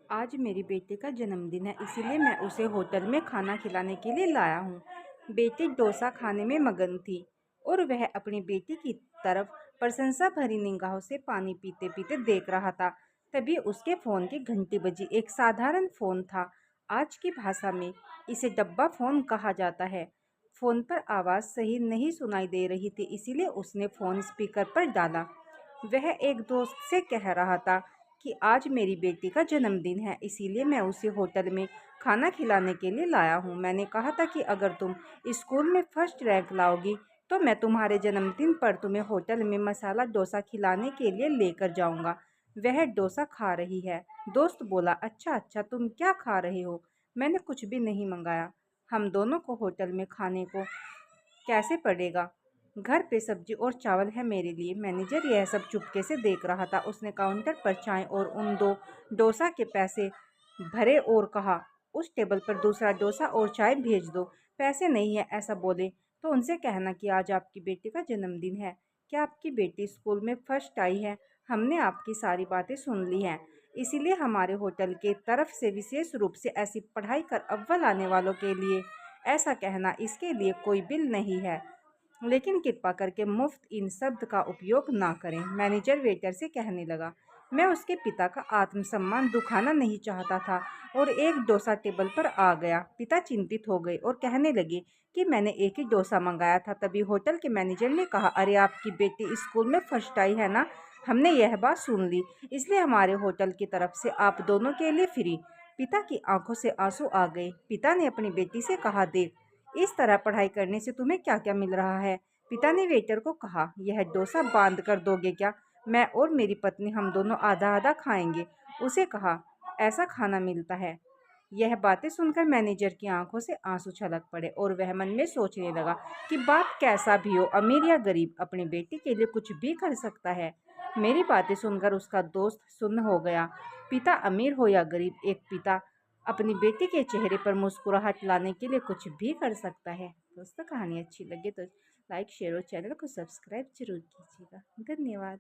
आज मेरी बेटी का जन्मदिन है, इसीलिए मैं उसे होटल में खाना खिलाने के लिए लाया हूँ। बेटी डोसा खाने में मगन थी और वह अपनी बेटी की तरफ प्रशंसा भरी निगाहों से पानी पीते पीते देख रहा था। तभी उसके फ़ोन की घंटी बजी। एक साधारण फ़ोन था। आज की भाषा में इसे डब्बा फ़ोन कहा जाता है। फ़ोन पर आवाज़ सही नहीं सुनाई दे रही थी, इसीलिए उसने फ़ोन स्पीकर पर डाला। वह एक दोस्त से कह रहा था कि आज मेरी बेटी का जन्मदिन है, इसीलिए मैं उसे होटल में खाना खिलाने के लिए लाया हूँ। मैंने कहा था कि अगर तुम स्कूल में फर्स्ट रैंक लाओगी तो मैं तुम्हारे जन्मदिन पर तुम्हें होटल में मसाला डोसा खिलाने के लिए लेकर जाऊँगा। वह डोसा खा रही है। दोस्त बोला, अच्छा अच्छा, तुम क्या खा रहे हो? मैंने कुछ भी नहीं मंगाया। हम दोनों को होटल में खाने को कैसे पड़ेगा? घर पे सब्जी और चावल है मेरे लिए। मैनेजर यह सब चुपके से देख रहा था। उसने काउंटर पर चाय और उन दो डोसा के पैसे भरे और कहा, उस टेबल पर दूसरा डोसा और चाय भेज दो। पैसे नहीं है ऐसा बोले तो उनसे कहना कि आज आपकी बेटी का जन्मदिन है। क्या आपकी बेटी स्कूल में फर्स्ट आई है? हमने आपकी सारी बातें सुन ली हैं, इसीलिए हमारे होटल के तरफ से विशेष रूप से ऐसी पढ़ाई कर अव्वल आने वालों के लिए ऐसा कहना, इसके लिए कोई बिल नहीं है, लेकिन कृपा करके मुफ्त इन शब्द का उपयोग ना करें। मैनेजर वेटर से कहने लगा। मैं उसके पिता का आत्मसम्मान दुखाना नहीं चाहता था और एक डोसा टेबल पर आ गया। पिता चिंतित हो गए और कहने लगे कि मैंने एक ही डोसा मंगाया था। तभी होटल के मैनेजर ने कहा, अरे आपकी बेटी स्कूल में फर्स्ट आई है ना? हमने यह बात सुन ली, इसलिए हमारे होटल की तरफ से आप दोनों के लिए फ्री। पिता की आंखों से आंसू आ गए। पिता ने अपनी बेटी से कहा, देख, इस तरह पढ़ाई करने से तुम्हें क्या क्या मिल रहा है? पिता ने वेटर को कहा, यह डोसा बांध कर दोगे क्या? मैं और मेरी पत्नी हम दोनों आधा आधा खाएंगे। उसे कहा, ऐसा खाना मिलता है? यह बातें सुनकर मैनेजर की आंखों से आंसू छलक पड़े और वह मन में सोचने लगा कि बाप कैसा भी हो, अमीर या गरीब, अपनी बेटी के लिए कुछ भी कर सकता है। मेरी बातें सुनकर उसका दोस्त सुन्न हो गया। पिता अमीर हो या गरीब, एक पिता अपनी बेटी के चेहरे पर मुस्कुराहट लाने के लिए कुछ भी कर सकता है। दोस्तों, कहानी अच्छी लगे तो लाइक शेयर और चैनल को सब्सक्राइब जरूर कीजिएगा। धन्यवाद।